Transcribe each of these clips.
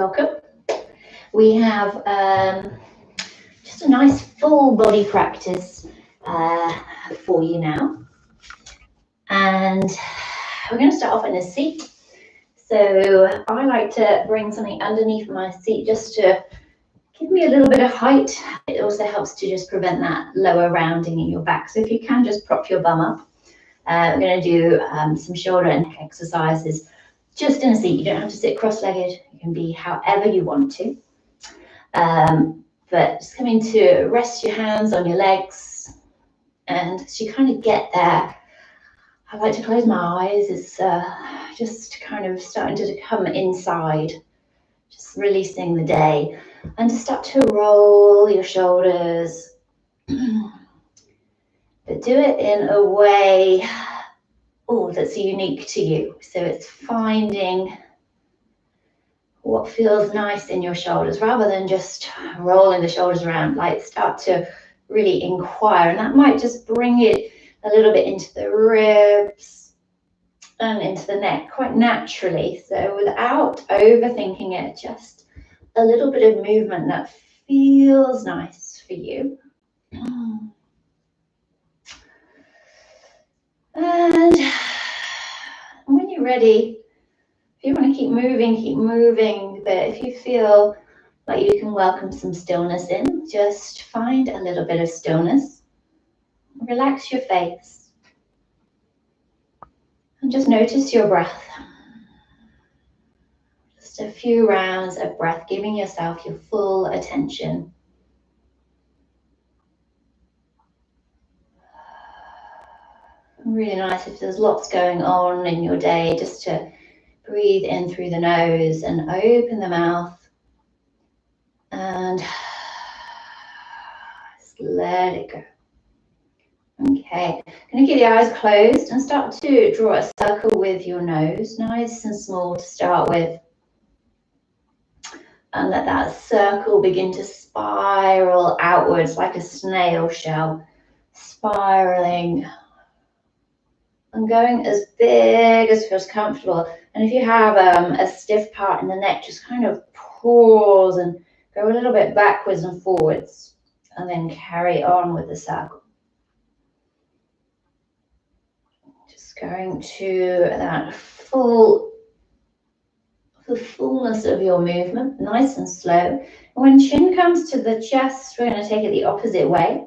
welcome. We have just a nice full body practice for you now. And we're going to start off in a seat. So I like to bring something underneath my seat just to give me a little bit of height. It also helps to just prevent that lower rounding in your back. So if you can just prop your bum up. We're going to do some shoulder and neck exercises just in a seat. You don't have to sit cross-legged. You can be however you want to. But just coming to rest your hands on your legs. And as you kind of get there, I like to close my eyes. It's just kind of starting to come inside, just releasing the day. And to start to roll your shoulders. But do it in a way that's unique to you. So it's finding what feels nice in your shoulders rather than just rolling the shoulders around. Like start to really inquire, and that might just bring it a little bit into the ribs and into the neck quite naturally. So without overthinking it, just a little bit of movement that feels nice for you. And when you're ready, if you want to keep moving, but if you feel like you can welcome some stillness in, just find a little bit of stillness. Relax your face. And just notice your breath. Just a few rounds of breath, giving yourself your full attention. Really nice if there's lots going on in your day, just to breathe in through the nose and open the mouth and just let it go. Okay, going to keep the eyes closed and start to draw a circle with your nose, nice and small to start with. And let that circle begin to spiral outwards like a snail shell, spiraling and going as big as feels comfortable. And if you have a stiff part in the neck, just kind of pause and go a little bit backwards and forwards, and then carry on with the circle. Just going to that the fullness of your movement, nice and slow. And when chin comes to the chest, we're going to take it the opposite way.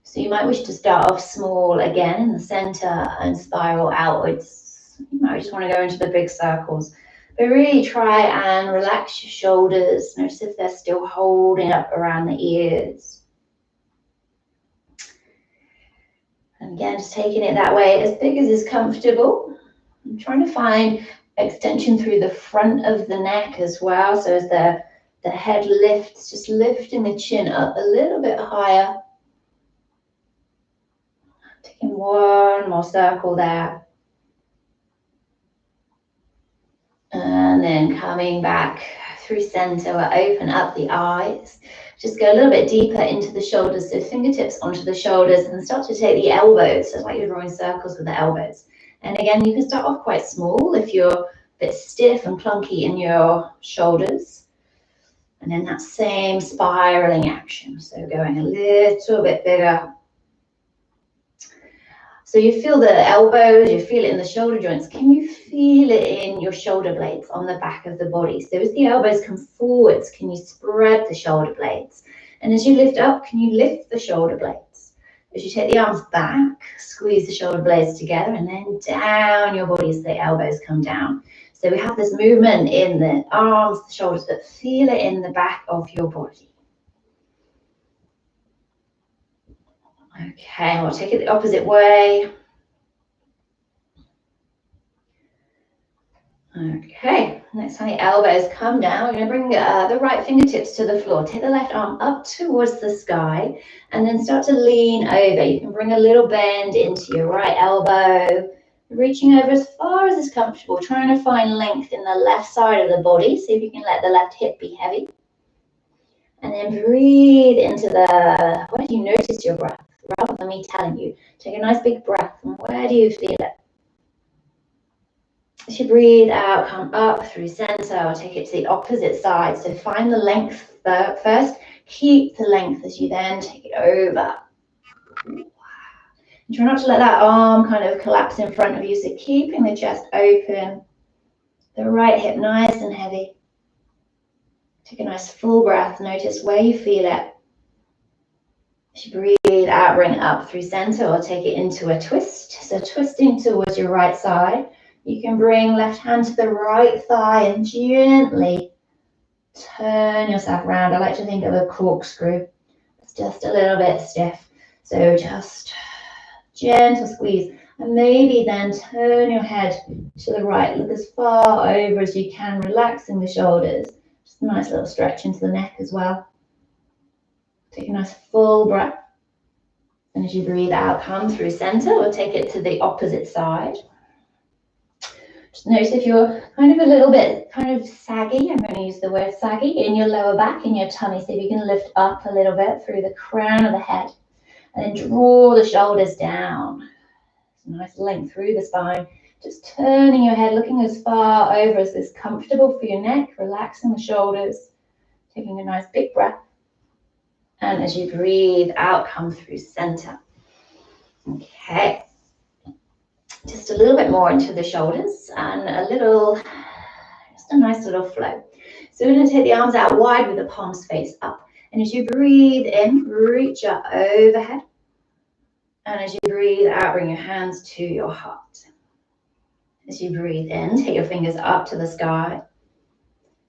So you might wish to start off small again in the center and spiral outwards. You might just want to go into the big circles. But really try and relax your shoulders. Notice if they're still holding up around the ears. And again, just taking it that way, as big as is comfortable. I'm trying to find extension through the front of the neck as well. So as the head lifts, just lifting the chin up a little bit higher. Taking one more circle there. And then coming back through center, we'll open up the eyes. Just go a little bit deeper into the shoulders, so fingertips onto the shoulders, and start to take the elbows, so it's like you're drawing circles with the elbows. And again, you can start off quite small if you're a bit stiff and clunky in your shoulders. And then that same spiraling action, so going a little bit bigger. So you feel the elbows, you feel it in the shoulder joints. Can you feel it in your shoulder blades on the back of the body? So as the elbows come forwards, can you spread the shoulder blades? And as you lift up, can you lift the shoulder blades? As you take the arms back, squeeze the shoulder blades together, and then down your body as the elbows come down. So we have this movement in the arms, the shoulders, but feel it in the back of your body. Okay, we'll take it the opposite way. Okay, next time the elbows come down, we're going to bring the right fingertips to the floor. Take the left arm up towards the sky and then start to lean over. You can bring a little bend into your right elbow, reaching over as far as is comfortable, trying to find length in the left side of the body. See if you can let the left hip be heavy. And then breathe into where do you notice your breath? Rather than me telling you, take a nice big breath. And where do you feel it? As you breathe out, come up through center, or take it to the opposite side. So find the length first. Keep the length as you then take it over. And try not to let that arm kind of collapse in front of you. So keeping the chest open, the right hip nice and heavy. Take a nice full breath. Notice where you feel it. As you breathe out, bring it up through center, or take it into a twist. So twisting towards your right side. You can bring left hand to the right thigh and gently turn yourself around. I like to think of a corkscrew. It's just a little bit stiff. So just gentle squeeze. And maybe then turn your head to the right. Look as far over as you can, relaxing the shoulders. Just a nice little stretch into the neck as well. Take a nice full breath. And as you breathe out, come through center, or take it to the opposite side. Just notice if you're kind of a little bit kind of saggy, I'm going to use the word saggy, in your lower back, in your tummy. So if you can lift up a little bit through the crown of the head and then draw the shoulders down. Nice length through the spine. Just turning your head, looking as far over as is comfortable for your neck, relaxing the shoulders, taking a nice big breath. And as you breathe out, come through center. Okay. Just a little bit more into the shoulders and just a nice little flow. So we're going to take the arms out wide with the palms face up. And as you breathe in, reach up overhead. And as you breathe out, bring your hands to your heart. As you breathe in, take your fingers up to the sky.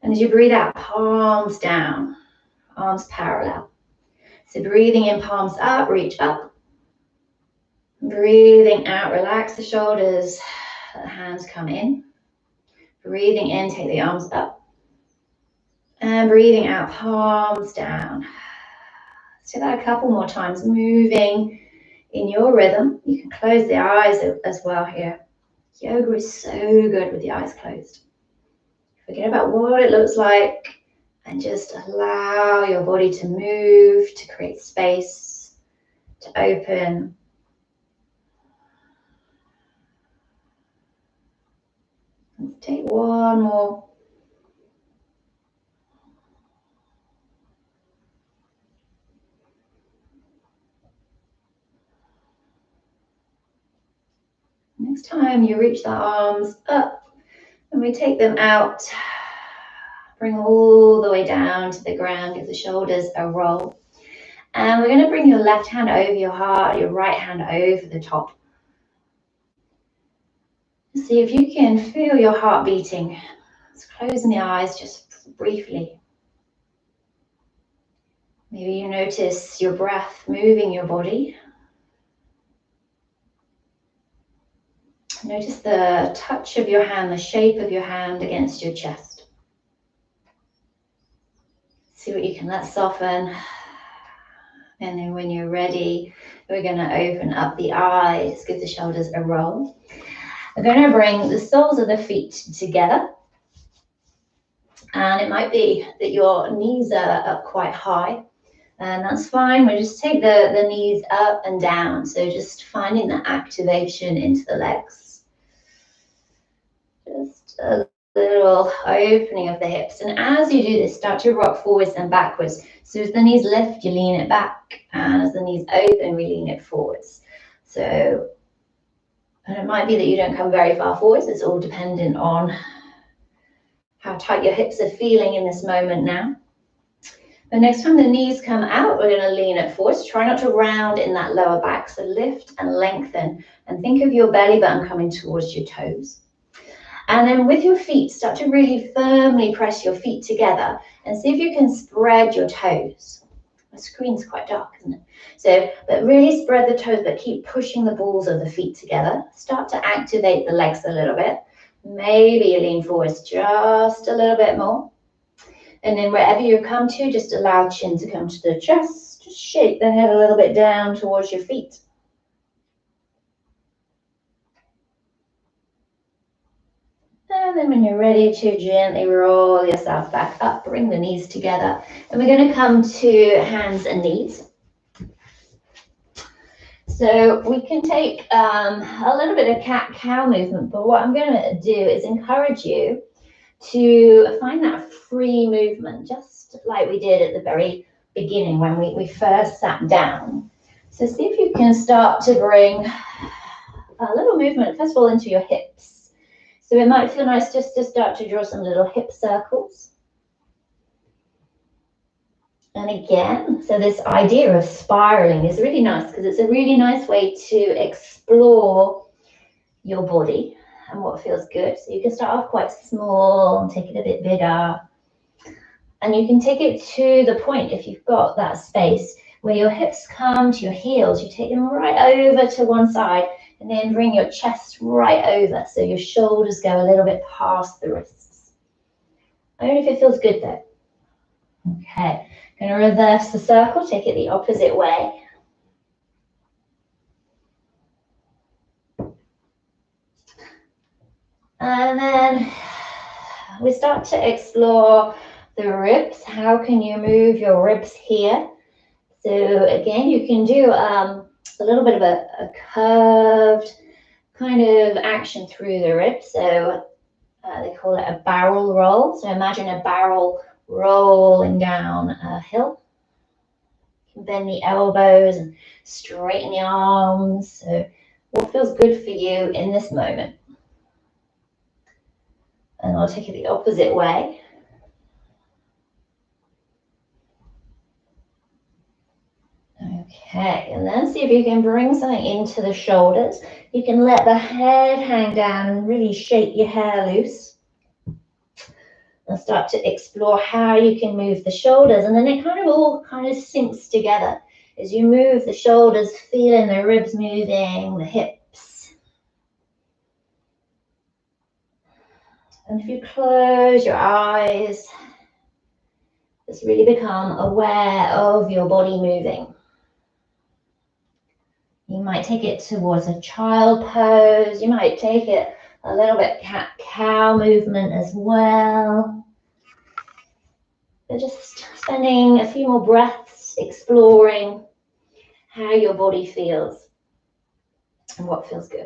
And as you breathe out, palms down, arms parallel. So breathing in, palms up, reach up. Breathing out, relax the shoulders, let the hands come in. Breathing in, take the arms up. And breathing out, palms down. Let's do that a couple more times, moving in your rhythm. You can close the eyes as well here. Yoga is so good with the eyes closed. Forget about what it looks like and just allow your body to move, to create space, to open. Let's take one more. Next time you reach the arms up and we take them out, bring all the way down to the ground, give the shoulders a roll. And we're going to bring your left hand over your heart, your right hand over the top. See if you can feel your heart beating. Just closing the eyes just briefly. Maybe you notice your breath moving your body. Notice the touch of your hand, the shape of your hand against your chest. See what you can let soften. And then when you're ready, we're going to open up the eyes, give the shoulders a roll. We're going to bring the soles of the feet together. And it might be that your knees are up quite high. And that's fine. We'll just take the knees up and down. So just finding the activation into the legs. Just a little opening of the hips. And as you do this, start to rock forwards and backwards. So as the knees lift, you lean it back. And as the knees open, we lean it forwards. So, and it might be that you don't come very far forwards. It's all dependent on how tight your hips are feeling in this moment now. The next time the knees come out, we're going to lean it forwards. Try not to round in that lower back. So lift and lengthen. And think of your belly button coming towards your toes. And then with your feet, start to really firmly press your feet together. And see if you can spread your toes. The screen's quite dark, isn't it? So, but really spread the toes, but keep pushing the balls of the feet together. Start to activate the legs a little bit. Maybe you lean forwards just a little bit more. And then wherever you come to, just allow chin to come to the chest. Just shake the head a little bit down towards your feet. And then when you're ready to gently roll yourself back up, bring the knees together. And we're going to come to hands and knees. So we can take a little bit of cat-cow movement, but what I'm going to do is encourage you to find that free movement, just like we did at the very beginning when we first sat down. So see if you can start to bring a little movement, first of all, into your hips. So it might feel nice just to start to draw some little hip circles. And again, so this idea of spiraling is really nice because it's a really nice way to explore your body and what feels good. So you can start off quite small and take it a bit bigger. And you can take it to the point, if you've got that space, where your hips come to your heels. You take them right over to one side and then bring your chest right over. So your shoulders go a little bit past the wrists. Only if it feels good though. Okay. Going to reverse the circle, take it the opposite way. And then we start to explore the ribs. How can you move your ribs here? So again, you can do a little bit of a curved kind of action through the ribs. So they call it a barrel roll. So imagine a barrel rolling down a hill. You can bend the elbows and straighten the arms. So what feels good for you in this moment? And I'll take it the opposite way. Okay, and then see if you can bring something into the shoulders. You can let the head hang down and really shake your hair loose. And start to explore how you can move the shoulders, and then it all sinks together as you move the shoulders, feeling the ribs moving, the hips. And if you close your eyes, just really become aware of your body moving. You might take it towards a child pose. You might take it a little bit cat-cow movement as well. But just spending a few more breaths exploring how your body feels and what feels good.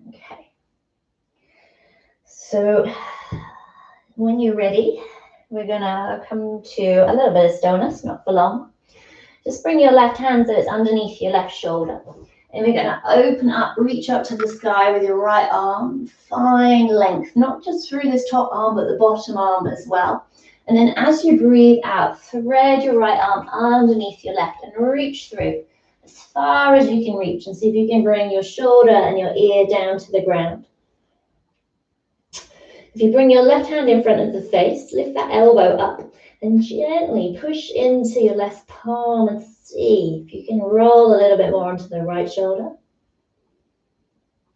Okay. So when you're ready, we're gonna come to a little bit of stillness, not for long. Just bring your left hand so it's underneath your left shoulder. And we're gonna open up, reach up to the sky with your right arm. Find length, not just through this top arm, but the bottom arm as well. And then as you breathe out, thread your right arm underneath your left and reach through as far as you can reach, and see if you can bring your shoulder and your ear down to the ground. If you bring your left hand in front of the face, lift that elbow up and gently push into your left palm and see if you can roll a little bit more onto the right shoulder.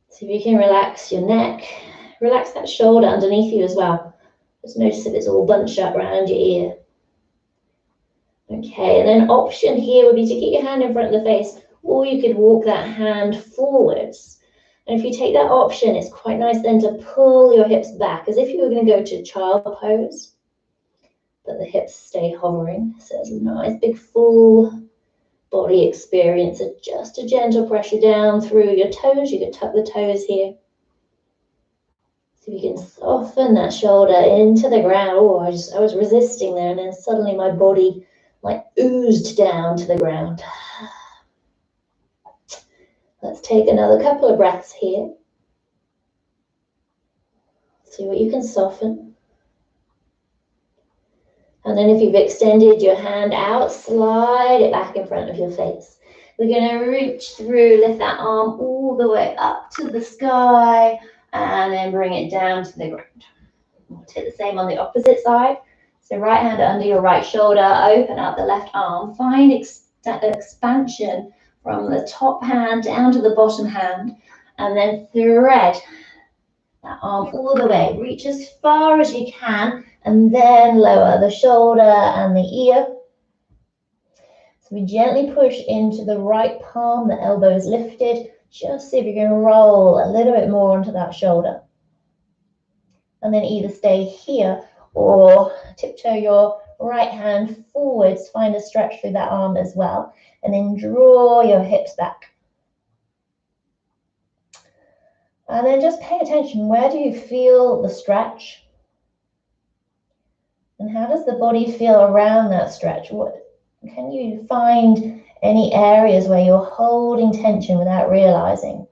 See if you can relax your neck, relax that shoulder underneath you as well. Just notice if it's all bunched up around your ear. Okay, and then option here would be to keep your hand in front of the face, or you could walk that hand forwards. And if you take that option, it's quite nice then to pull your hips back, as if you were going to go to child pose, but the hips stay hovering. So it's a nice big full body experience, and just a gentle pressure down through your toes. You can tuck the toes here. So you can soften that shoulder into the ground. Oh, I was resisting there, and then suddenly my body like oozed down to the ground. Let's take another couple of breaths here. See what you can soften. And then if you've extended your hand out, slide it back in front of your face. We're going to reach through, lift that arm all the way up to the sky, and then bring it down to the ground. We'll take the same on the opposite side. So right hand under your right shoulder, open up the left arm. Find expansion from the top hand down to the bottom hand, and then thread that arm all the way. Reach as far as you can, and then lower the shoulder and the ear. So we gently push into the right palm, the elbow is lifted. Just see if you can roll a little bit more onto that shoulder. And then either stay here or tiptoe your right hand forwards. Find a stretch through that arm as well. And then draw your hips back. And then just pay attention, where do you feel the stretch? And how does the body feel around that stretch? Can you find any areas where you're holding tension without realizing?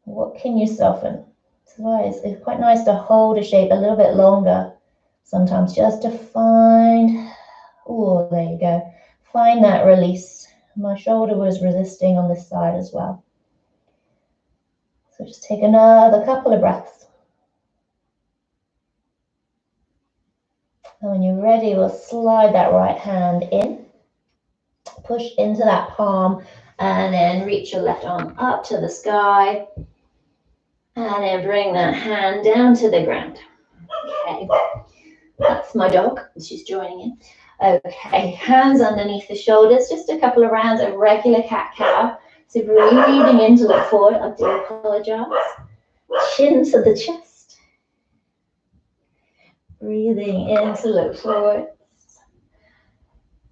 What can you soften? So it's quite nice to hold a shape a little bit longer sometimes, just to find, oh, there you go, find that release. My shoulder was resisting on this side as well. So just take another couple of breaths. And when you're ready, we'll slide that right hand in, push into that palm, and then reach your left arm up to the sky. And then bring that hand down to the ground. Okay, that's my dog, she's joining in. Okay, hands underneath the shoulders, just a couple of rounds of regular cat-cow. So breathing in to look forward, I do apologize. Chin to the chest. Breathing in to look forward.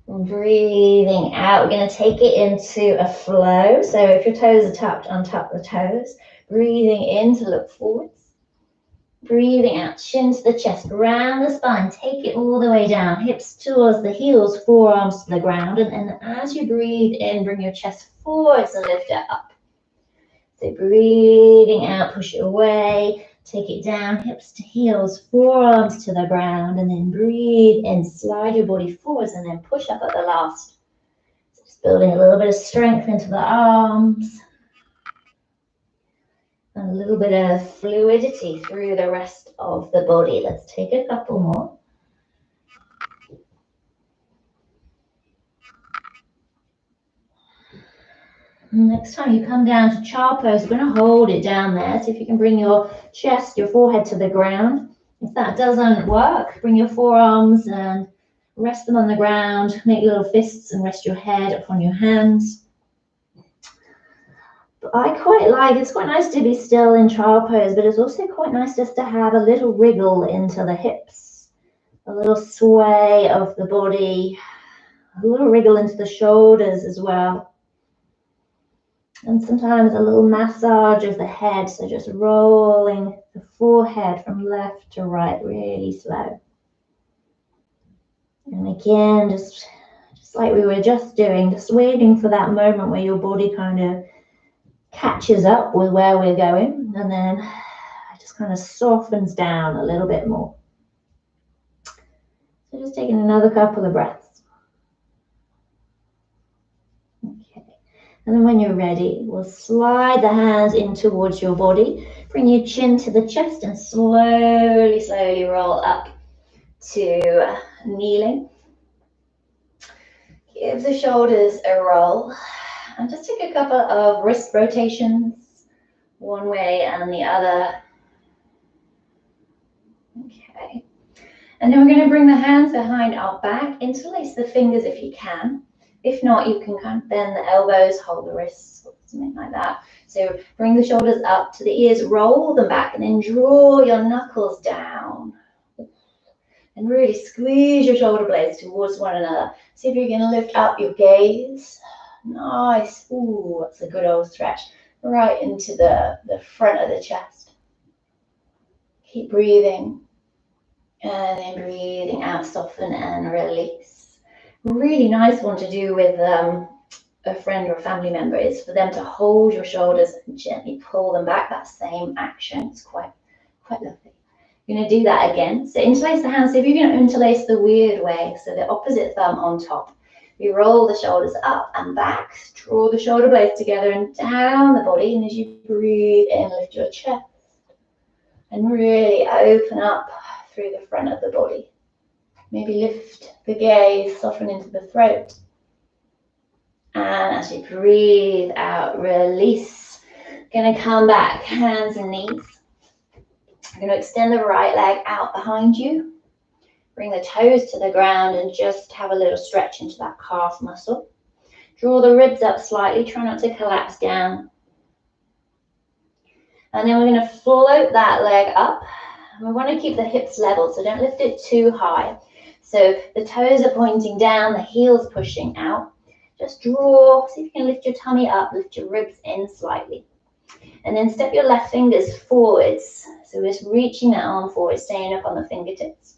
Breathing out, we're going to take it into a flow. So if your toes are tucked, untuck the toes. Breathing in to look forwards. Breathing out, chin to the chest, round the spine, take it all the way down, hips towards the heels, forearms to the ground, and as you breathe in, bring your chest forwards and lift it up. So breathing out, push it away, take it down, hips to heels, forearms to the ground, and then breathe in, slide your body forwards, and then push up at the last. So just building a little bit of strength into the arms. And a little bit of fluidity through the rest of the body. Let's take a couple more. Next time you come down to child pose, we're going to hold it down there. See if you can bring your chest, your forehead to the ground. If that doesn't work, bring your forearms and rest them on the ground. Make little fists and rest your head upon your hands. But I quite like, it's quite nice to be still in child pose, but it's also quite nice just to have a little wriggle into the hips, a little sway of the body, a little wriggle into the shoulders as well. And sometimes a little massage of the head, so just rolling the forehead from left to right, really slow. And again, just like we were just doing, just waiting for that moment where your body kind of catches up with where we're going, and then it just kind of softens down a little bit more. So just taking another couple of breaths. Okay, and then when you're ready, we'll slide the hands in towards your body, bring your chin to the chest, and slowly roll up to kneeling. Give the shoulders a roll. And just take a couple of wrist rotations, one way and the other. Okay. And then we're going to bring the hands behind our back, interlace the fingers if you can. If not, you can kind of bend the elbows, hold the wrists, something like that. So bring the shoulders up to the ears, roll them back, and then draw your knuckles down. And really squeeze your shoulder blades towards one another. See if you can lift up your gaze. Nice. Ooh, that's a good old stretch. Right into the front of the chest. Keep breathing. And then breathing out, soften and release. Really nice one to do with a friend or a family member is for them to hold your shoulders and gently pull them back. That same action. It's quite lovely. You're going to do that again. So interlace the hands. So if you're going to interlace the weird way, so the opposite thumb on top. You roll the shoulders up and back, draw the shoulder blades together and down the body. And as you breathe in, lift your chest and really open up through the front of the body. Maybe lift the gaze, soften into the throat. And as you breathe out, release. Going to come back, hands and knees. You're going to extend the right leg out behind you. Bring the toes to the ground and just have a little stretch into that calf muscle. Draw the ribs up slightly, try not to collapse down. And then we're going to float that leg up. And we want to keep the hips level, so don't lift it too high. So the toes are pointing down, the heels pushing out. Just draw, see if you can lift your tummy up, lift your ribs in slightly. And then step your left fingers forwards. So we're just reaching that arm forward, staying up on the fingertips.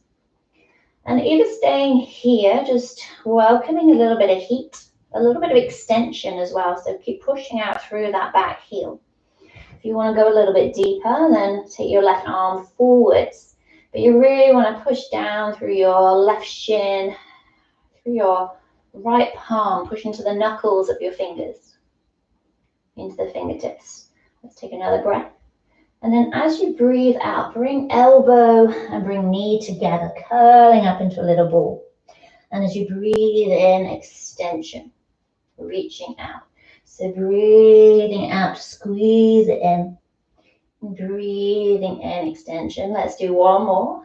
And either staying here, just welcoming a little bit of heat, a little bit of extension as well. So keep pushing out through that back heel. If you want to go a little bit deeper, then take your left arm forwards. But you really want to push down through your left shin, through your right palm, push into the knuckles of your fingers, into the fingertips. Let's take another breath. And then as you breathe out, bring elbow and bring knee together, curling up into a little ball. And as you breathe in, extension, reaching out. So breathing out, squeeze it in. Breathing in, extension. Let's do one more.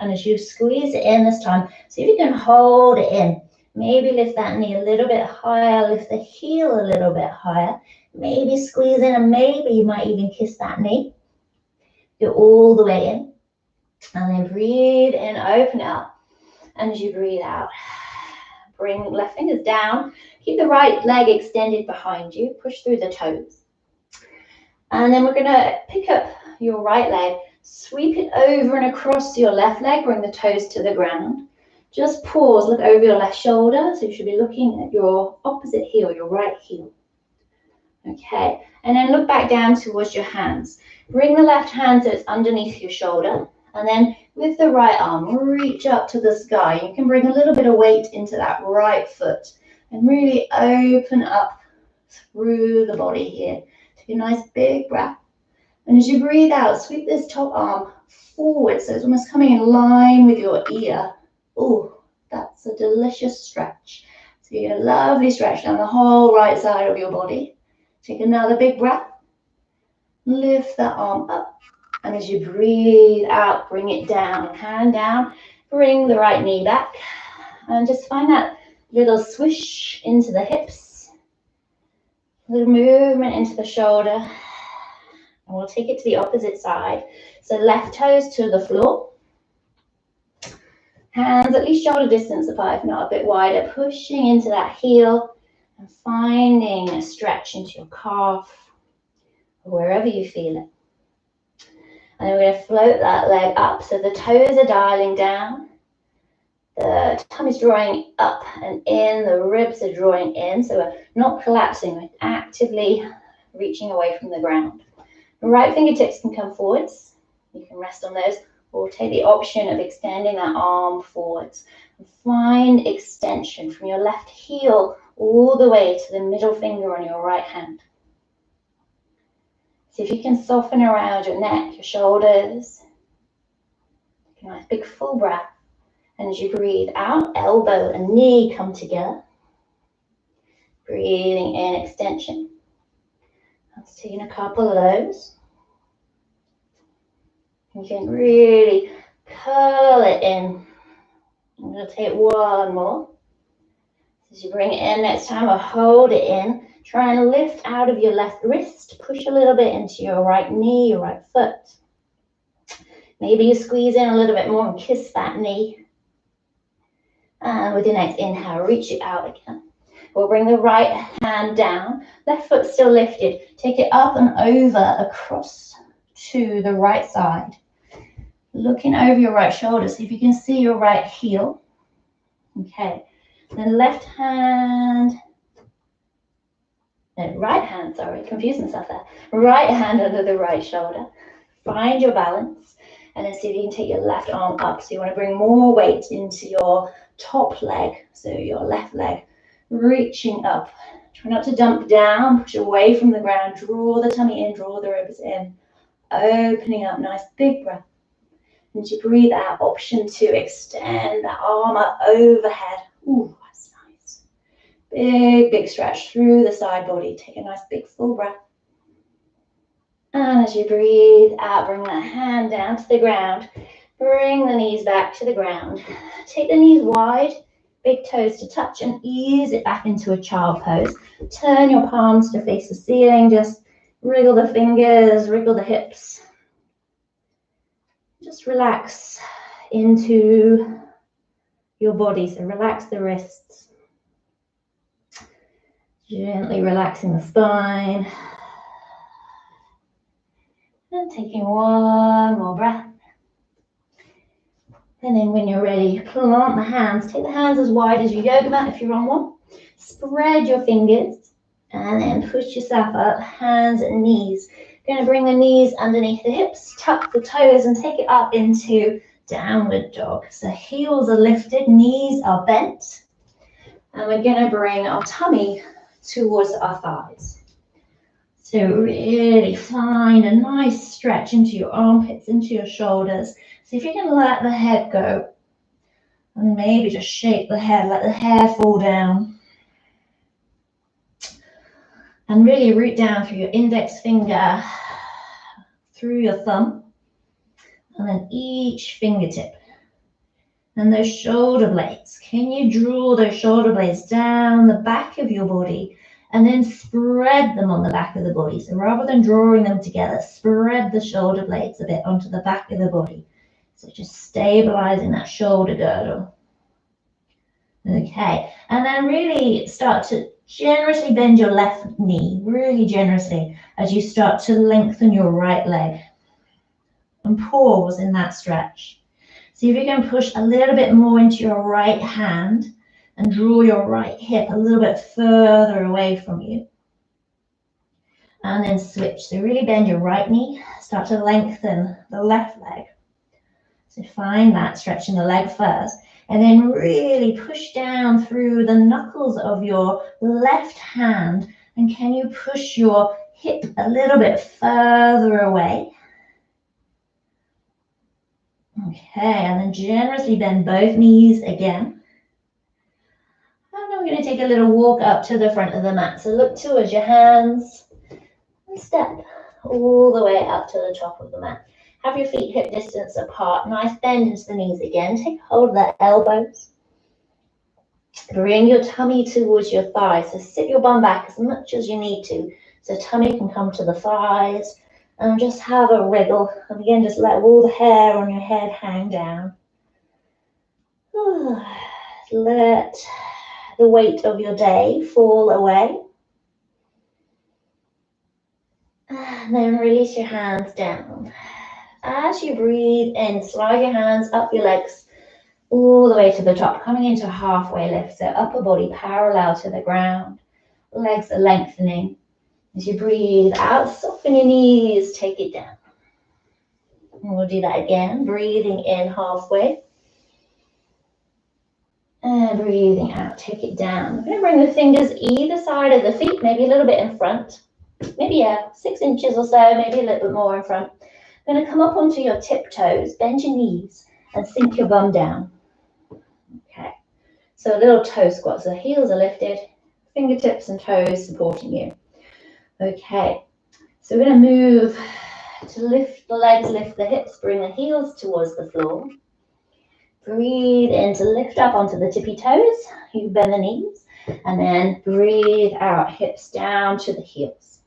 And as you squeeze it in this time, see if you can hold it in. Maybe lift that knee a little bit higher, lift the heel a little bit higher. Maybe squeeze in, and maybe you might even kiss that knee. Go all the way in. And then breathe in, open up. And as you breathe out, bring left fingers down. Keep the right leg extended behind you. Push through the toes. And then we're going to pick up your right leg, sweep it over and across your left leg, bring the toes to the ground. Just pause, look over your left shoulder. So you should be looking at your opposite heel, your right heel. Okay, and then look back down towards your hands. Bring the left hand so it's underneath your shoulder. And then with the right arm, reach up to the sky. You can bring a little bit of weight into that right foot and really open up through the body here. Take a nice big breath. And as you breathe out, sweep this top arm forward so it's almost coming in line with your ear. Oh, that's a delicious stretch. So you get a lovely stretch down the whole right side of your body. Take another big breath. Lift that arm up. And as you breathe out, bring it down. Hand down. Bring the right knee back. And just find that little swish into the hips. A little movement into the shoulder. And we'll take it to the opposite side. So left toes to the floor. Hands at least shoulder distance apart, if not a bit wider. Pushing into that heel. And finding a stretch into your calf, or wherever you feel it. And we're going to float that leg up so the toes are dialing down. The tummy's drawing up and in, the ribs are drawing in, so we're not collapsing, we're actively reaching away from the ground. The right fingertips can come forwards, you can rest on those, or take the option of extending that arm forwards. And find extension from your left heel all the way to the middle finger on your right hand. See if you can soften around your neck, your shoulders. Take a nice big full breath. And as you breathe out, elbow and knee come together. Breathing in, extension. Let's take in a couple of those. You can really curl it in. I'm going to take one more. As you bring it in next time, or hold it in. Try and lift out of your left wrist. Push a little bit into your right knee, your right foot. Maybe you squeeze in a little bit more and kiss that knee. And with your next inhale, reach it out again. We'll bring the right hand down. Left foot still lifted. Take it up and over across to the right side. Looking over your right shoulder. See if you can see your right heel. Okay. Then left hand, no, right hand, sorry, confused myself there. Right hand under the right shoulder. Find your balance. And then see if you can take your left arm up. So you want to bring more weight into your top leg. So your left leg reaching up. Try not to dump down, push away from the ground. Draw the tummy in, draw the ribs in. Opening up, nice big breath. And as you breathe out, option to extend that arm up overhead. Ooh, that's nice. Big, big stretch through the side body. Take a nice big full breath. And as you breathe out, bring that hand down to the ground. Bring the knees back to the ground. Take the knees wide, big toes to touch, and ease it back into a child pose. Turn your palms to face the ceiling. Just wriggle the fingers, wriggle the hips. Just relax into your body. So relax the wrists. Gently relaxing the spine. And taking one more breath. And then when you're ready, plant the hands. Take the hands as wide as your yoga mat if you're on one. Spread your fingers and then push yourself up, hands and knees. You're going to bring the knees underneath the hips, tuck the toes and take it up into downward dog. So heels are lifted, knees are bent. And we're going to bring our tummy towards our thighs. So really find a nice stretch into your armpits, into your shoulders. So if you can let the head go, and maybe just shake the head, let the hair fall down. And really root down through your index finger, through your thumb, and then each fingertip. And those shoulder blades, can you draw those shoulder blades down the back of your body and then spread them on the back of the body? So rather than drawing them together, spread the shoulder blades a bit onto the back of the body. So just stabilizing that shoulder girdle. Okay, and then really start to generously bend your left knee, really generously, as you start to lengthen your right leg. And pause in that stretch. See if you can push a little bit more into your right hand and draw your right hip a little bit further away from you. And then switch. So really bend your right knee, start to lengthen the left leg. So find that, stretching the leg first. And then really push down through the knuckles of your left hand. And can you push your hip a little bit further away? Okay, and then generously bend both knees again. And then we're going to take a little walk up to the front of the mat. So look towards your hands and step all the way up to the top of the mat. Have your feet hip distance apart. Nice bend into the knees again. Take hold of the elbows. Bring your tummy towards your thighs. So sit your bum back as much as you need to. So tummy can come to the thighs. And just have a wriggle. And again, just let all the hair on your head hang down. Let the weight of your day fall away. And then release your hands down. As you breathe in, slide your hands up your legs all the way to the top, coming into a halfway lift. So upper body parallel to the ground. Legs are lengthening. As you breathe out, soften your knees, take it down. And we'll do that again, breathing in halfway. And breathing out, take it down. I'm going to bring the fingers either side of the feet, maybe a little bit in front. Maybe 6 inches or so, maybe a little bit more in front. I'm going to come up onto your tiptoes, bend your knees, and sink your bum down. Okay, so a little toe squat. So the heels are lifted, fingertips and toes supporting you. Okay, so we're going to move to lift the legs, lift the hips, bring the heels towards the floor. Breathe in to lift up onto the tippy toes. You bend the knees, and then breathe out, hips down to the heels.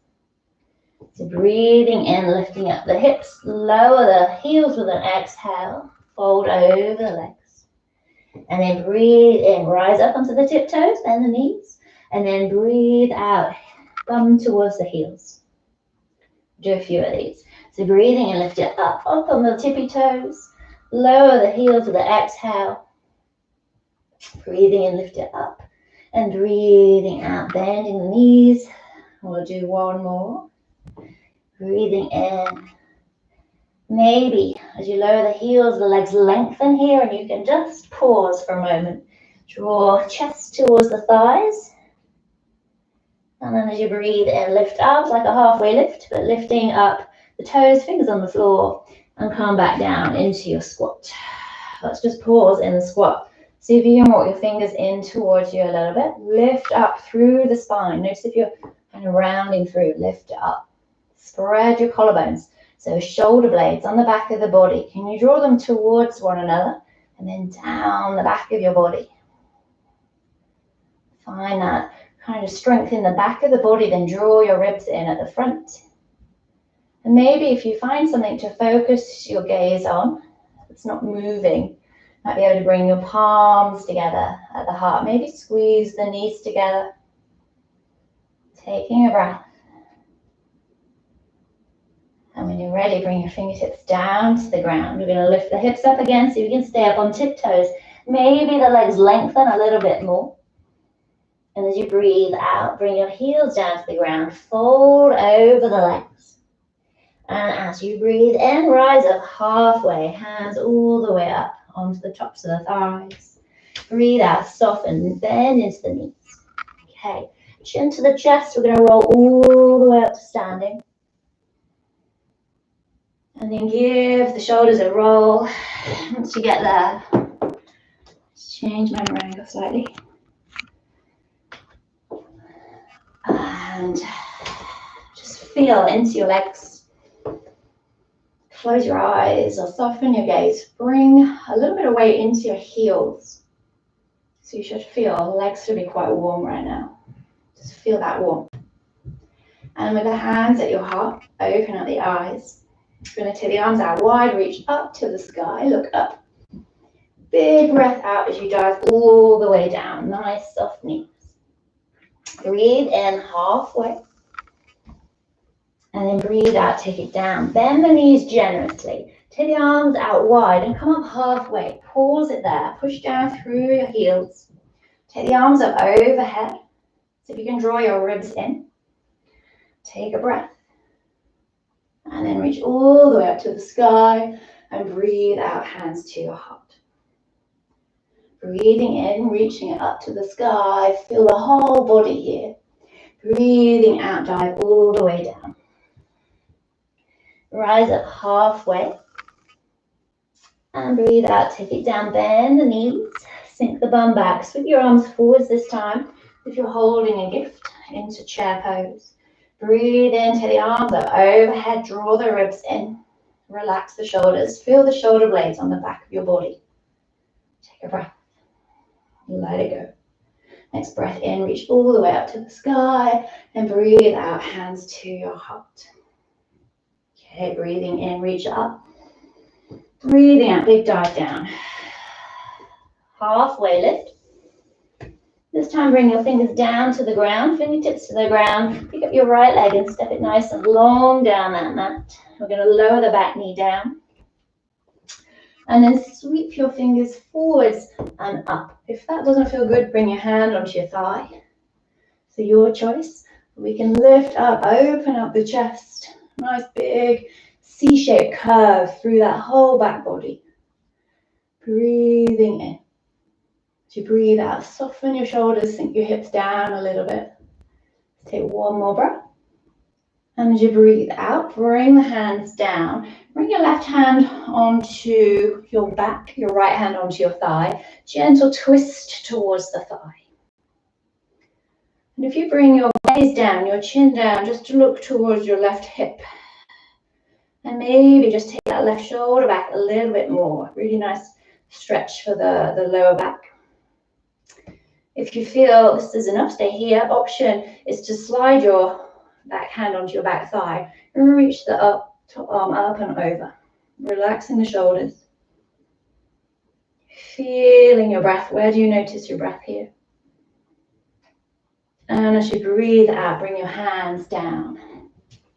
So breathing in, lifting up the hips, lower the heels with an exhale, fold over the legs. And then breathe in, rise up onto the tiptoes, bend the knees, and then breathe out, bum towards the heels. Do a few of these. So breathing and lift it up on the tippy toes. Lower the heels with the exhale. Breathing and lift it up. And breathing out, bending the knees. We'll do one more. Breathing in. Maybe as you lower the heels, the legs lengthen here, and you can just pause for a moment. Draw chest towards the thighs. And then as you breathe in, lift up like a halfway lift, but lifting up the toes, fingers on the floor, and come back down into your squat. Let's just pause in the squat. See if you can walk your fingers in towards you a little bit. Lift up through the spine. Notice if you're kind of rounding through, lift it up. Spread your collarbones. So shoulder blades on the back of the body. Can you draw them towards one another? And then down the back of your body. Find that kind of strength in the back of the body, then draw your ribs in at the front. And maybe if you find something to focus your gaze on, it's not moving, you might be able to bring your palms together at the heart. Maybe squeeze the knees together. Taking a breath. And when you're you're ready, bring your fingertips down to the ground. We're going to lift the hips up again so you can stay up on tiptoes. Maybe the legs lengthen a little bit more. And as you breathe out, bring your heels down to the ground. Fold over the legs. And as you breathe in, rise up halfway. Hands all the way up onto the tops of the thighs. Breathe out, soften, bend into the knees. Okay, chin to the chest. We're going to roll all the way up to standing. And then give the shoulders a roll. Once you get there, let's change my angle slightly. And just feel into your legs. Close your eyes or soften your gaze. Bring a little bit of weight into your heels. So you should feel legs should be quite warm right now. Just feel that warmth. And with the hands at your heart, open up the eyes. You're going to take the arms out wide, reach up to the sky, look up. Big breath out as you dive all the way down. Nice soft knees. Breathe in halfway. And then breathe out, take it down. Bend the knees generously. Take the arms out wide and come up halfway. Pause it there. Push down through your heels. Take the arms up overhead. So if you can draw your ribs in. Take a breath. And then reach all the way up to the sky and breathe out, hands to your heart. Breathing in, reaching it up to the sky. Feel the whole body here. Breathing out, dive all the way down. Rise up halfway. And breathe out, take it down, bend the knees. Sink the bum back. Sweep your arms forwards this time. If you're holding a gift, into chair pose. Breathe in, take the arms up overhead, draw the ribs in. Relax the shoulders. Feel the shoulder blades on the back of your body. Take a breath. Let it go. Next breath in, reach all the way up to the sky. And breathe out, hands to your heart. Okay, breathing in, reach up. Breathing out, big dive down. Halfway lift. This time bring your fingers down to the ground, fingertips to the ground. Pick up your right leg and step it nice and long down that mat. We're going to lower the back knee down. And then sweep your fingers forwards and up. If that doesn't feel good, bring your hand onto your thigh. So your choice. We can lift up, open up the chest. Nice big C-shaped curve through that whole back body. Breathing in. As you breathe out, soften your shoulders, sink your hips down a little bit. Take one more breath. And as you breathe out, bring the hands down. Bring your left hand onto your back, your right hand onto your thigh. Gentle twist towards the thigh. And if you bring your gaze down, your chin down, just to look towards your left hip. And maybe just take that left shoulder back a little bit more. Really nice stretch for the lower back. If you feel this is enough, stay here. Option is to slide your back hand onto your back thigh and reach the top arm up and over. Relaxing the shoulders. Feeling your breath. Where do you notice your breath here? And as you breathe out, bring your hands down.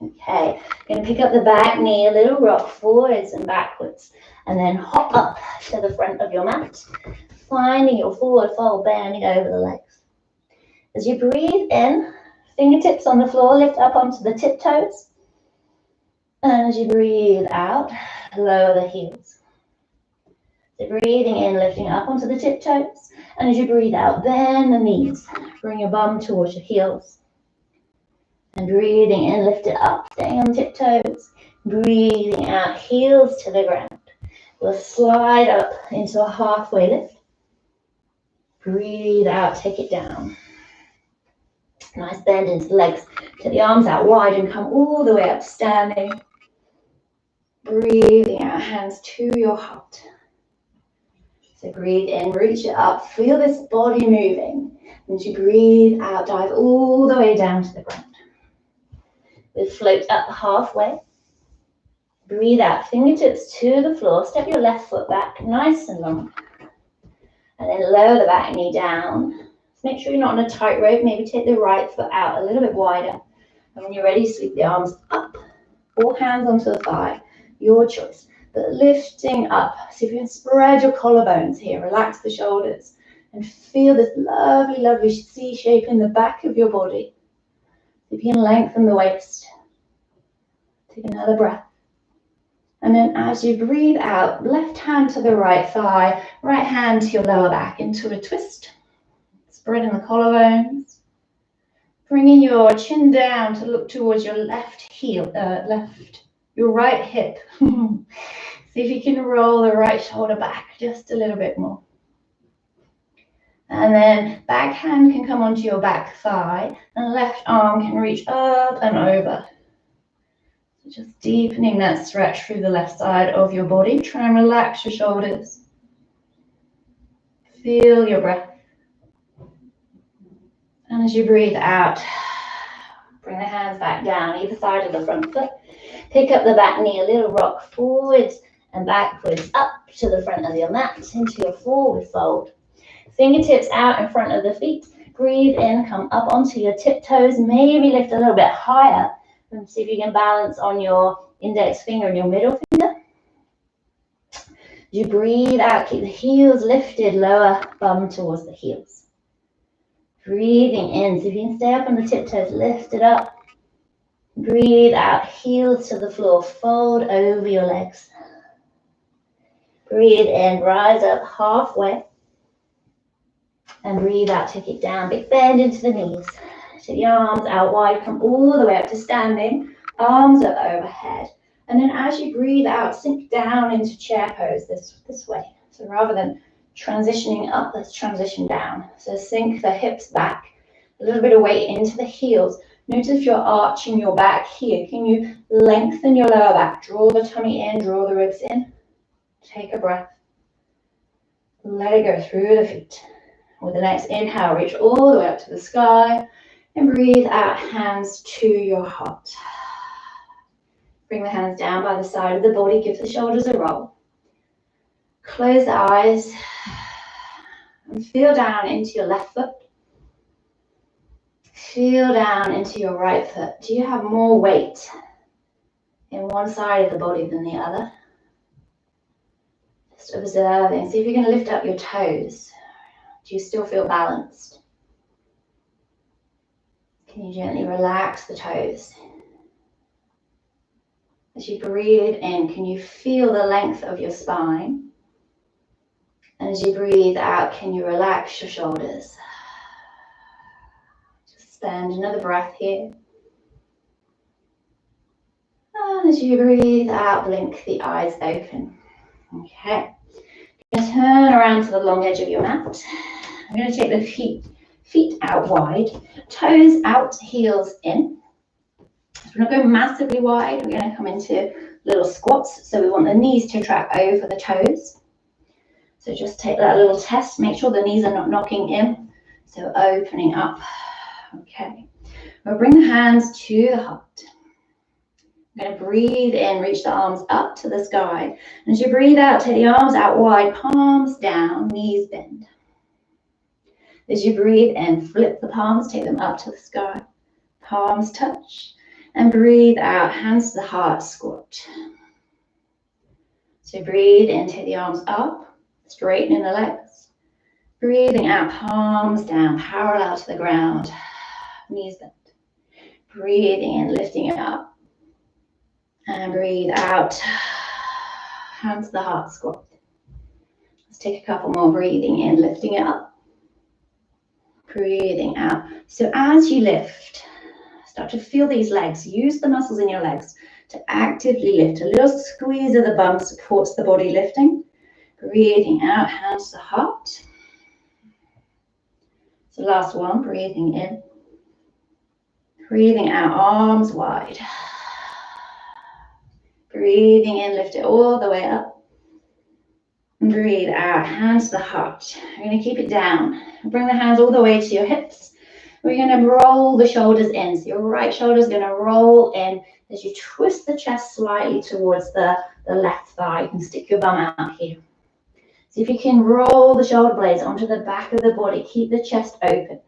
Okay, going to pick up the back knee, a little rock forwards and backwards, and then hop up to the front of your mat, finding your forward fold, bending over the legs. As you breathe in, fingertips on the floor, lift up onto the tiptoes. And as you breathe out, lower the heels. So breathing in, lifting up onto the tiptoes. And as you breathe out, bend the knees. Bring your bum towards your heels. And breathing in, lift it up, staying on tiptoes. Breathing out, heels to the ground. We'll slide up into a halfway lift. Breathe out, take it down. Nice bend into the legs. Take the arms out wide and come all the way up, standing. Breathing out, hands to your heart. So breathe in, reach it up, feel this body moving. And as you breathe out, dive all the way down to the ground. We'll float up halfway. Breathe out, fingertips to the floor. Step your left foot back, nice and long. And then lower the back knee down. Make sure you're not on a tight rope. Maybe take the right foot out a little bit wider. And when you're ready, sweep the arms up or hands onto the thigh, your choice. But lifting up, see if you can spread your collarbones here, relax the shoulders, and feel this lovely, lovely C shape in the back of your body. See if you can lengthen the waist. Take another breath. And then as you breathe out, left hand to the right thigh, right hand to your lower back into a twist. Spreading the collarbones. Bringing your chin down to look towards your left heel, your right hip. See if you can roll the right shoulder back just a little bit more. And then back hand can come onto your back thigh and left arm can reach up and over. So just deepening that stretch through the left side of your body. Try and relax your shoulders. Feel your breath. And as you breathe out, bring the hands back down either side of the front foot. Pick up the back knee, a little rock forwards and backwards up to the front of your mat into your forward fold. Fingertips out in front of the feet. Breathe in, come up onto your tiptoes. Maybe lift a little bit higher and see if you can balance on your index finger and your middle finger. You breathe out, keep the heels lifted, lower bum towards the heels. Breathing in, so if you can stay up on the tiptoes, lift it up. Breathe out, heels to the floor, fold over your legs. Breathe in, rise up halfway. And breathe out, take it down, big bend into the knees. Take the arms out wide, come all the way up to standing, arms up overhead. And then as you breathe out, sink down into chair pose this way. So rather than transitioning up, let's transition down. So sink the hips back, a little bit of weight into the heels. Notice if you're arching your back here, can you lengthen your lower back? Draw the tummy in, draw the ribs in. Take a breath. Let it go through the feet. With the next inhale, reach all the way up to the sky. And breathe out, hands to your heart. Bring the hands down by the side of the body, give the shoulders a roll. Close the eyes and feel down into your left foot. Feel down into your right foot. Do you have more weight in one side of the body than the other? Just observing. See if you can lift up your toes. Do you still feel balanced? Can you gently relax the toes? As you breathe in, can you feel the length of your spine? And as you breathe out, can you relax your shoulders? Just spend another breath here. And as you breathe out, blink the eyes open. Okay. I'm going to turn around to the long edge of your mat. I'm going to take the feet out wide, toes out, heels in. We're not going massively wide. We're going to come into little squats. So we want the knees to track over the toes. So just take that little test. Make sure the knees are not knocking in. So opening up. Okay. We'll bring the hands to the heart. I'm going to breathe in, reach the arms up to the sky. And as you breathe out, take the arms out wide, palms down, knees bend. As you breathe in, flip the palms, take them up to the sky. Palms touch. And breathe out, hands to the heart, squat. So breathe in, take the arms up, straightening the legs. Breathing out, palms down, parallel to the ground. Knees bent. Breathing in, lifting it up. And breathe out, hands to the heart, squat. Let's take a couple more, breathing in, lifting it up. Breathing out. So as you lift, start to feel these legs. Use the muscles in your legs to actively lift. A little squeeze of the bum supports the body lifting. Breathing out, hands to the heart. So last one, breathing in. Breathing out, arms wide. Breathing in, lift it all the way up. And breathe out, hands to the heart. You're going to keep it down. Bring the hands all the way to your hips. We're going to roll the shoulders in. So your right shoulder is going to roll in as you twist the chest slightly towards the left thigh. You can stick your bum out here. See if you can roll the shoulder blades onto the back of the body. Keep the chest open.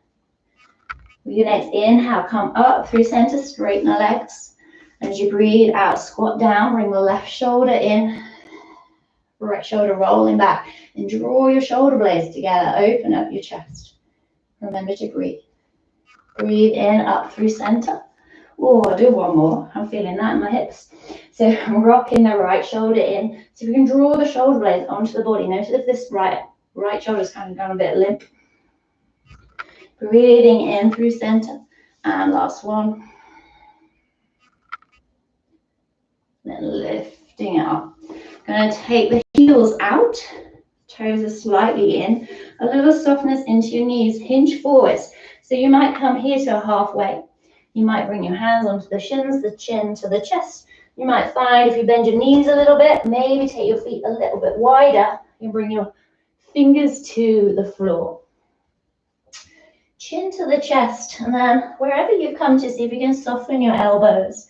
With your next inhale, come up through center, straighten the legs. As you breathe out, squat down, bring the left shoulder in, right shoulder rolling back, and draw your shoulder blades together. Open up your chest. Remember to breathe. Breathe in, up through center. Oh, I'll do one more. I'm feeling that in my hips. So rocking the right shoulder in. So we can draw the shoulder blades onto the body. Notice if this right shoulder's kind of gone a bit limp. Breathing in through center. And last one. Then lifting it up. Going to take the heels out. Toes are slightly in. A little softness into your knees. Hinge forwards. So you might come here to a halfway. You might bring your hands onto the shins, the chin to the chest. You might find if you bend your knees a little bit, maybe take your feet a little bit wider. You bring your fingers to the floor. Chin to the chest, and then wherever you come to, see if you can soften your elbows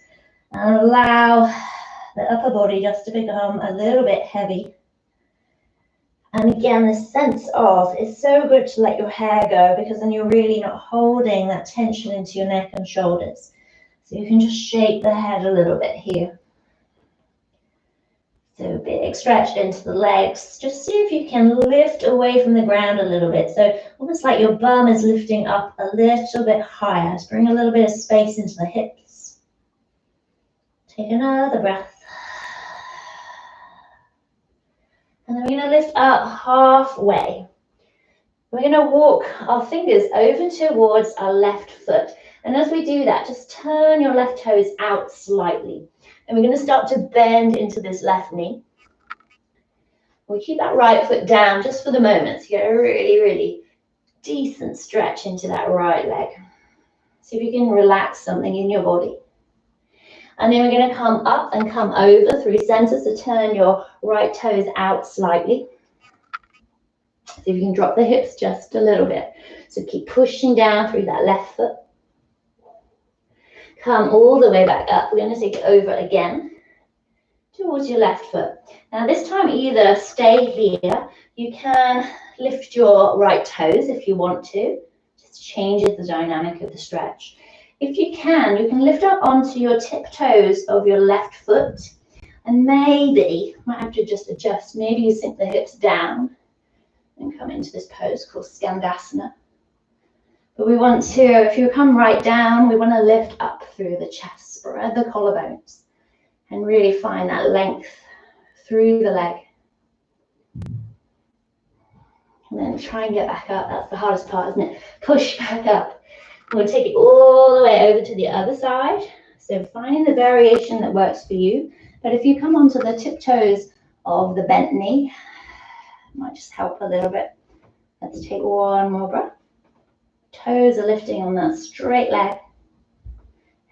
and allow the upper body just to become a little bit heavy. And again, this sense of, it's so good to let your hair go because then you're really not holding that tension into your neck and shoulders. So you can just shake the head a little bit here. So big stretch into the legs. Just see if you can lift away from the ground a little bit. So almost like your bum is lifting up a little bit higher. Just bring a little bit of space into the hips. Take another breath. And then we're going to lift up halfway. We're going to walk our fingers over towards our left foot. And as we do that, just turn your left toes out slightly. And we're going to start to bend into this left knee. We keep that right foot down just for the moment. So you get a really, really decent stretch into that right leg. See if you can relax something in your body. And then we're going to come up and come over through center. So turn your right toes out slightly. See if you can drop the hips just a little bit. So keep pushing down through that left foot. Come all the way back up. We're going to take it over again towards your left foot. Now this time either stay here. You can lift your right toes if you want to. Just changes the dynamic of the stretch. If you can lift up onto your tiptoes of your left foot. And maybe, might have to just adjust. Maybe you sink the hips down and come into this pose called Skandasana. But we want to, if you come right down, we want to lift up through the chest, spread the collarbones, and really find that length through the leg. And then try and get back up. That's the hardest part, isn't it? Push back up. We'll take it all the way over to the other side. So finding the variation that works for you. But if you come onto the tiptoes of the bent knee, it might just help a little bit. Let's take one more breath. Toes are lifting on that straight leg.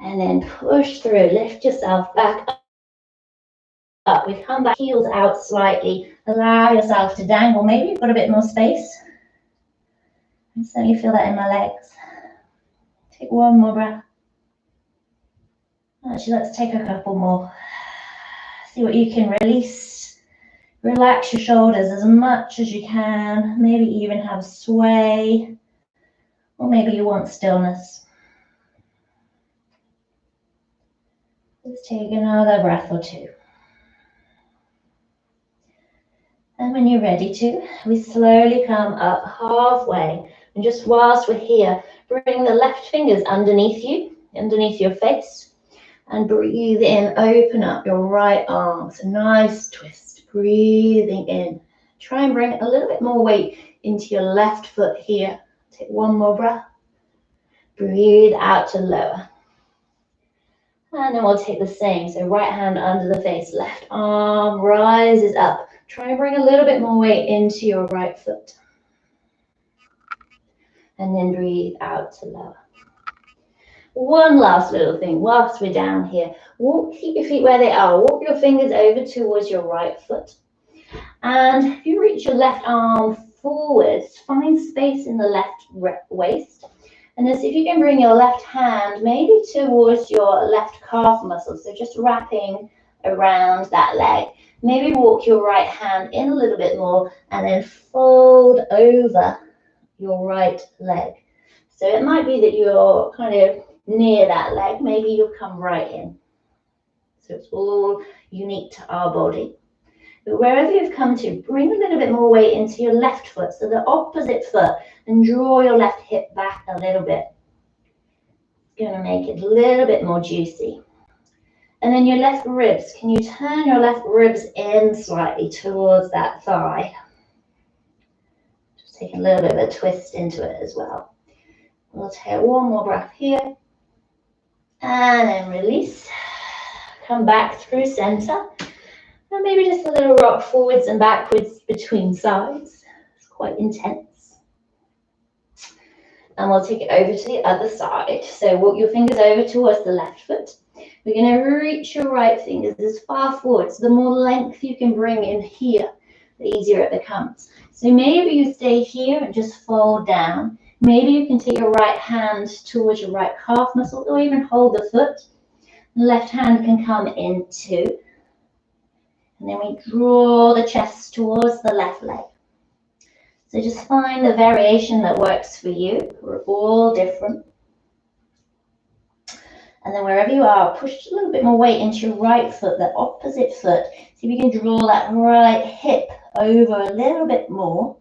And then push through. Lift yourself back up. We come back, heels out slightly. Allow yourself to dangle. Maybe you've got a bit more space. I certainly feel that in my legs. Take one more breath. Actually, let's take a couple more. See what you can release. Relax your shoulders as much as you can. Maybe even have sway. Or maybe you want stillness. Let's take another breath or two. And when you're ready to, we slowly come up halfway. And just whilst we're here, bring the left fingers underneath you, underneath your face. And breathe in, open up your right arm. It's a nice twist. Breathing in. Try and bring a little bit more weight into your left foot here. Take one more breath. Breathe out to lower. And then we'll take the same. So right hand under the face, left arm rises up. Try and bring a little bit more weight into your right foot. And then breathe out to lower. One last little thing whilst we're down here. Keep your feet where they are. Walk your fingers over towards your right foot. And if you reach your left arm forwards, find space in the left waist. And then see if you can bring your left hand maybe towards your left calf muscle. So just wrapping around that leg. Maybe walk your right hand in a little bit more and then fold over your right leg. So it might be that you're kind of near that leg. Maybe you'll come right in. So it's all unique to our body. But wherever you've come to, bring a little bit more weight into your left foot, so the opposite foot, and draw your left hip back a little bit. It's going to make it a little bit more juicy. And then your left ribs, can you turn your left ribs in slightly towards that thigh? Just take a little bit of a twist into it as well. We'll take one more breath here. And then release. Come back through center. And maybe just a little rock forwards and backwards between sides. It's quite intense. And we'll take it over to the other side. So walk your fingers over towards the left foot. We're going to reach your right fingers as far forward. So the more length you can bring in here, the easier it becomes. So maybe you stay here and just fold down. Maybe you can take your right hand towards your right calf muscle, or even hold the foot. The left hand can come in too. And then we draw the chest towards the left leg. So just find the variation that works for you. We're all different. And then wherever you are, push a little bit more weight into your right foot, the opposite foot. See if you can draw that right hip over a little bit more.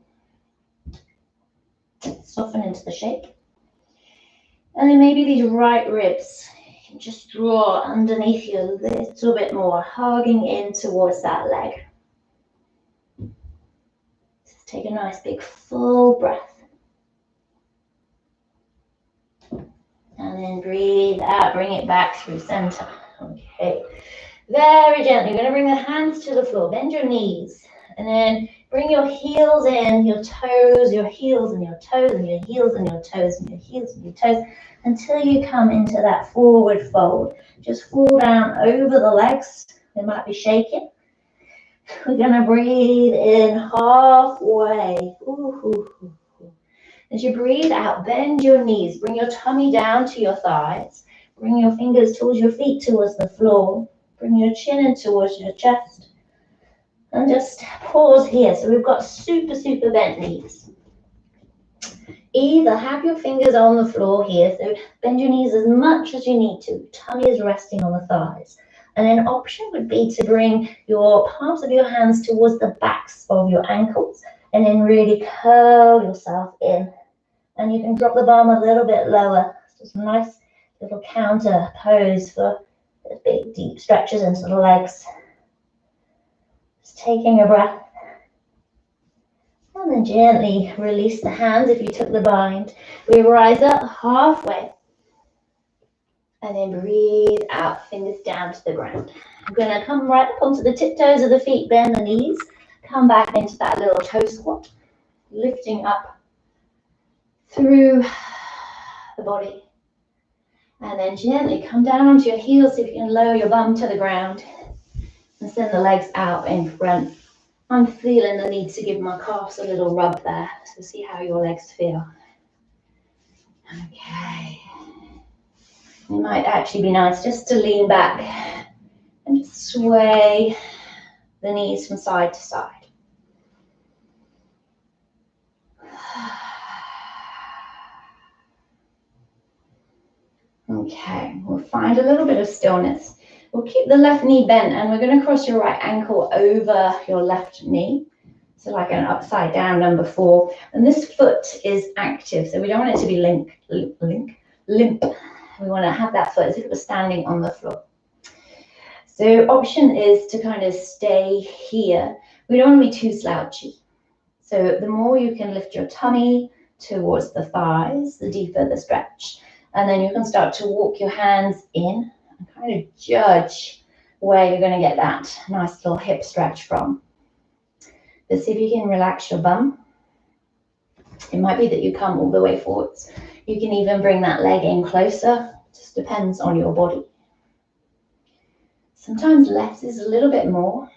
Soften into the shape. And then maybe these right ribs, you can just draw underneath you a little bit more, hugging in towards that leg. Just take a nice big full breath. And then breathe out, bring it back through center. Okay, very gently, you're going to bring the hands to the floor, bend your knees, and then bring your heels in, your toes, your heels and your toes, and your heels and your toes, and your heels and your toes, until you come into that forward fold. Just fall down over the legs. They might be shaking. We're going to breathe in halfway. Ooh. As you breathe out, bend your knees, bring your tummy down to your thighs, bring your fingers towards your feet, towards the floor, bring your chin in towards your chest, and just pause here. So we've got super bent knees. Either have your fingers on the floor here, so bend your knees as much as you need to, tummy is resting on the thighs. And an option would be to bring your palms of your hands towards the backs of your ankles, and then really curl yourself in. And you can drop the bum a little bit lower. Just a nice little counter pose for the big deep stretches into the legs. Just taking a breath. And then gently release the hands if you took the bind. We rise up halfway. And then breathe out, fingers down to the ground. I'm going to come right up onto the tiptoes of the feet, bend the knees. Come back into that little toe squat. Lifting up through the body. And then gently come down onto your heels, so if you can lower your bum to the ground and send the legs out in front. I'm feeling the need to give my calves a little rub there, so see how your legs feel. Okay. It might actually be nice just to lean back and just sway the knees from side to side. Okay, we'll find a little bit of stillness. We'll keep the left knee bent, and we're going to cross your right ankle over your left knee. So like an upside down number 4. And this foot is active, so we don't want it to be limp. We want to have that foot as if it was standing on the floor. So option is to kind of stay here. We don't want to be too slouchy. So the more you can lift your tummy towards the thighs, the deeper the stretch. And then you can start to walk your hands in and kind of judge where you're going to get that nice little hip stretch from. But see if you can relax your bum. It might be that you come all the way forwards. You can even bring that leg in closer. It just depends on your body. Sometimes less is a little bit more.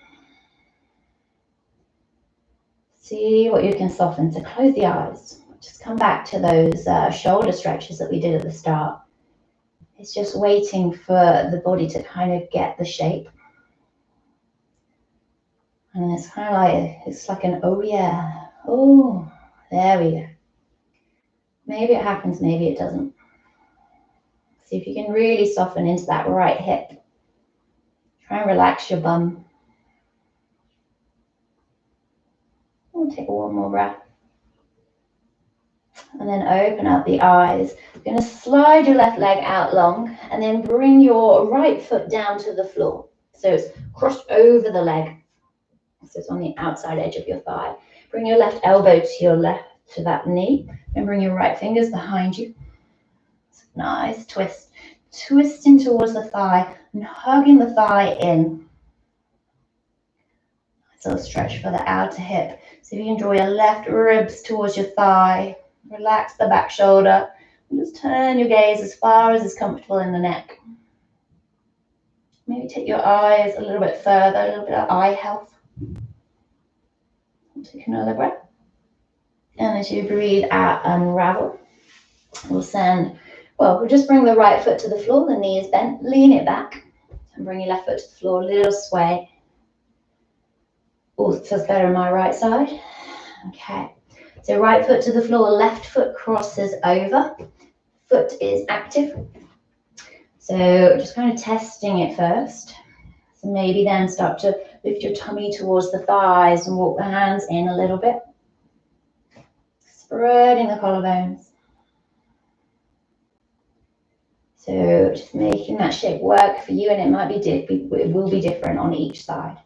See what you can soften. So close the eyes. Just come back to those shoulder stretches that we did at the start. It's just waiting for the body to kind of get the shape. And it's kind of like, it's like an, oh yeah, oh, there we go. Maybe it happens, maybe it doesn't. See if you can really soften into that right hip. Try and relax your bum. We'll take one more breath. And then open up the eyes. You're going to slide your left leg out long and then bring your right foot down to the floor. So it's crossed over the leg. So it's on the outside edge of your thigh. Bring your left elbow to your left, to that knee, and bring your right fingers behind you. Nice twist. Twisting towards the thigh and hugging the thigh in. So a stretch for the outer hip. So if you can draw your left ribs towards your thigh, relax the back shoulder, and just turn your gaze as far as is comfortable in the neck. Maybe take your eyes a little bit further, a little bit of eye health. Take another breath. And as you breathe out, unravel. We'll just bring the right foot to the floor, the knee is bent, lean it back, and bring your left foot to the floor, a little sway. Oh, it feels better on my right side. Okay, so right foot to the floor, left foot crosses over, foot is active. So just kind of testing it first. So maybe then start to lift your tummy towards the thighs and walk the hands in a little bit. Spreading the collarbones. So just making that shape work for you, and it will be different on each side.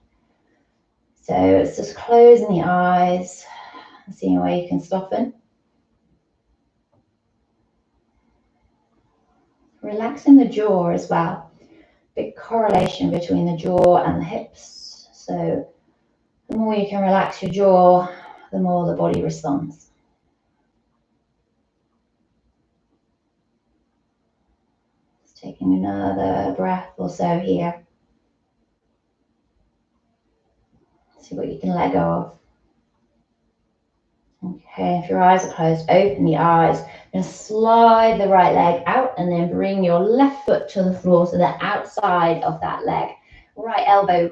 So it's just closing the eyes and seeing where you can soften. Relaxing the jaw as well. Big correlation between the jaw and the hips. So the more you can relax your jaw, the more the body responds. Just taking another breath or so here. See what you can let go of. Okay, if your eyes are closed, open the eyes and slide the right leg out and then bring your left foot to the floor, so the outside of that leg. Right elbow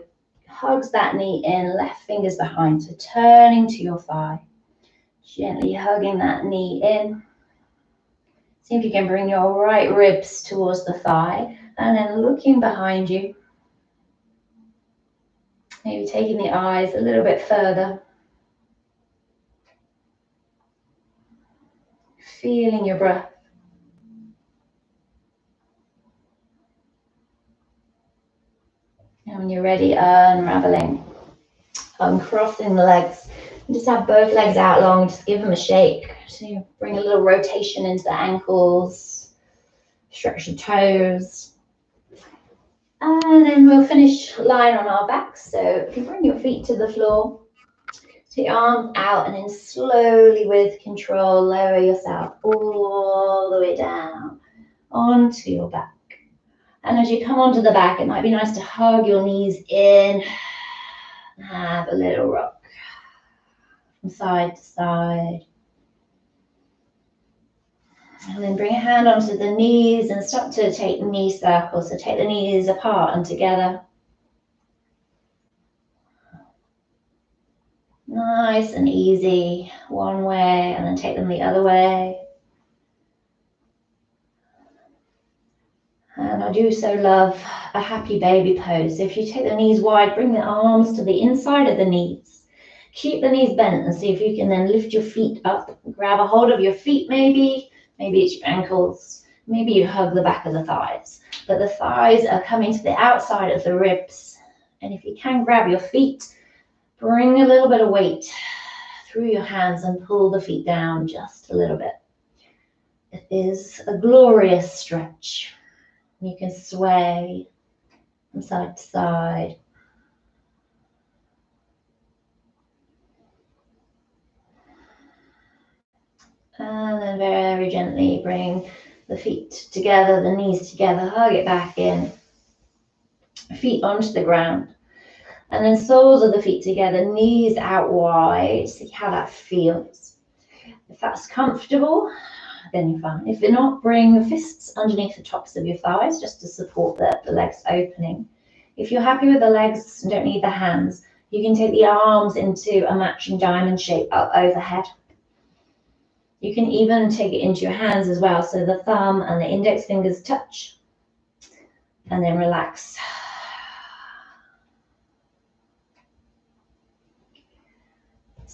hugs that knee in, left fingers behind, so turning to your thigh. Gently hugging that knee in. See if you can bring your right ribs towards the thigh and then looking behind you. Maybe taking the eyes a little bit further. Feeling your breath. And when you're ready, unraveling. Uncrossing the legs. Just have both legs out long, just give them a shake. So you bring a little rotation into the ankles, stretch the toes. And then we'll finish lying on our backs. So if you bring your feet to the floor, take your arms out and then slowly with control, lower yourself all the way down onto your back. And as you come onto the back, it might be nice to hug your knees in, have a little rock from side to side. And then bring a hand onto the knees and start to take knee circles. So take the knees apart and together. Nice and easy, one way, and then take them the other way. And I do so love a happy baby pose. So if you take the knees wide, bring the arms to the inside of the knees. Keep the knees bent and see if you can then lift your feet up. Grab a hold of your feet maybe it's your ankles. Maybe you hug the back of the thighs. But the thighs are coming to the outside of the ribs. And if you can grab your feet, bring a little bit of weight through your hands and pull the feet down just a little bit. It is a glorious stretch. You can sway from side to side. And then very gently bring the feet together, the knees together, hug it back in. Feet onto the ground. And then soles of the feet together, knees out wide. See how that feels. If that's comfortable, then you're fine. If you're not, bring your fists underneath the tops of your thighs just to support the legs opening. If you're happy with the legs and don't need the hands, you can take the arms into a matching diamond shape up overhead. You can even take it into your hands as well, so the thumb and the index fingers touch. And then relax.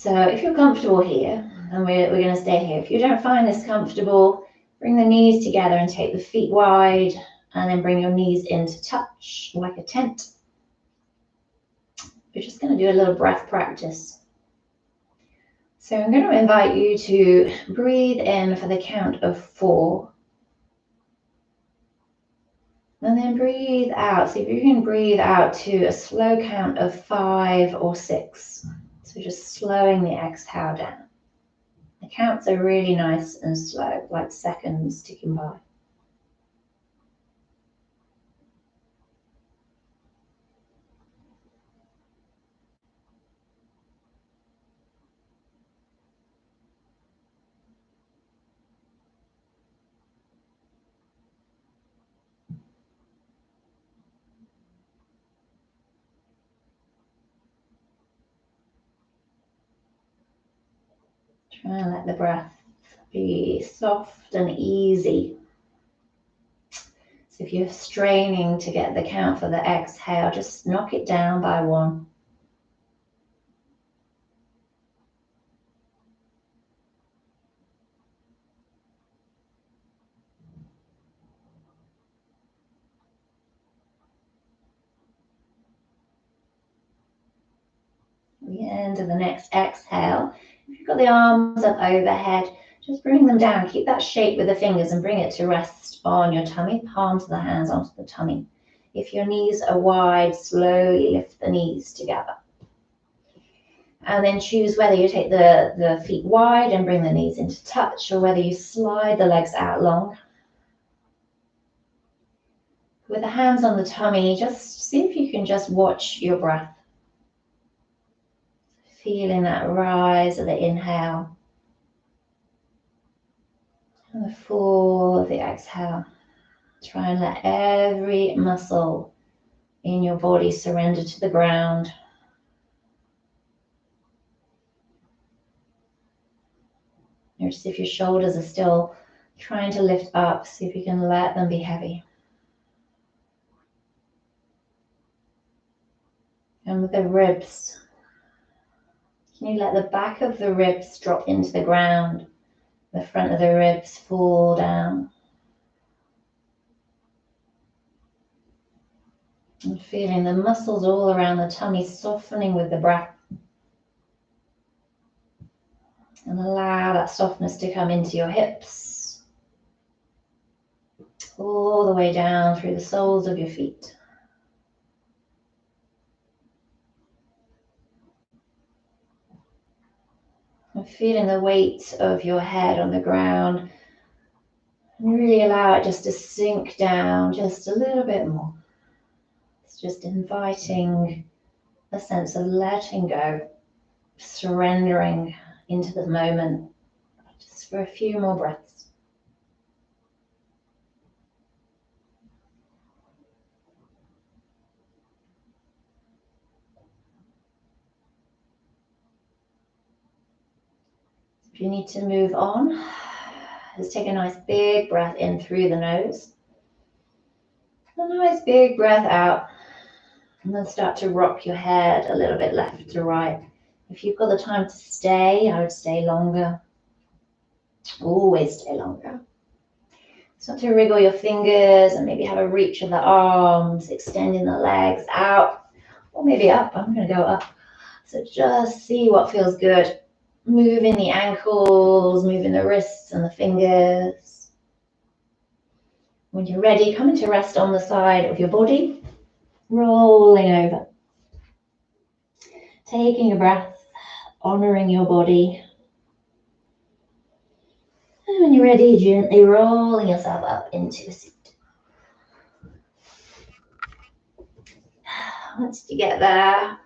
So if you're comfortable here, and we're going to stay here, if you don't find this comfortable, bring the knees together and take the feet wide, and then bring your knees into touch like a tent. We're just going to do a little breath practice. So I'm going to invite you to breathe in for the count of 4. And then breathe out. See if you can breathe out to a slow count of 5 or 6. So just slowing the exhale down. The counts are really nice and slow, like seconds ticking by. Try and let the breath be soft and easy. So if you're straining to get the count for the exhale, just knock it down by 1. The end of the next exhale. If you've got the arms up overhead, just bring them down. Keep that shape with the fingers and bring it to rest on your tummy. Palms of the hands onto the tummy. If your knees are wide, slowly lift the knees together. And then choose whether you take the feet wide and bring the knees into touch, or whether you slide the legs out long. With the hands on the tummy, just see if you can just watch your breath. Feeling that rise of the inhale and the fall of the exhale. Try and let every muscle in your body surrender to the ground. Notice if your shoulders are still trying to lift up, see if you can let them be heavy. And with the ribs, can you let the back of the ribs drop into the ground? The front of the ribs fall down. And feeling the muscles all around the tummy softening with the breath. And allow that softness to come into your hips. All the way down through the soles of your feet. And feeling the weight of your head on the ground. And really allow it just to sink down just a little bit more. It's just inviting a sense of letting go, surrendering into the moment, just for a few more breaths. If you need to move on, just take a nice big breath in through the nose. A nice big breath out. And then start to rock your head a little bit left to right. If you've got the time to stay, I would stay longer. Always stay longer. Start to wriggle your fingers and maybe have a reach of the arms, extending the legs out, or maybe up. I'm going to go up. So just see what feels good. Moving the ankles, moving the wrists and the fingers. When you're ready, come into rest on the side of your body, rolling over. Taking a breath, honoring your body. And when you're ready, gently rolling yourself up into a seat. Once you get there,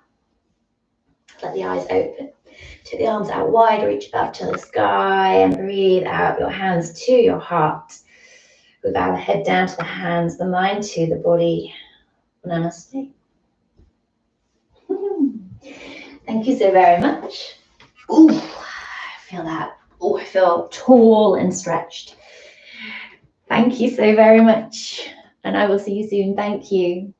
let the eyes open. Take the arms out wide, reach up to the sky and breathe out your hands to your heart. We bow the head down to the hands, the mind to the body. Namaste. Thank you so very much. Ooh, I feel that. Oh, I feel tall and stretched. Thank you so very much. And I will see you soon. Thank you.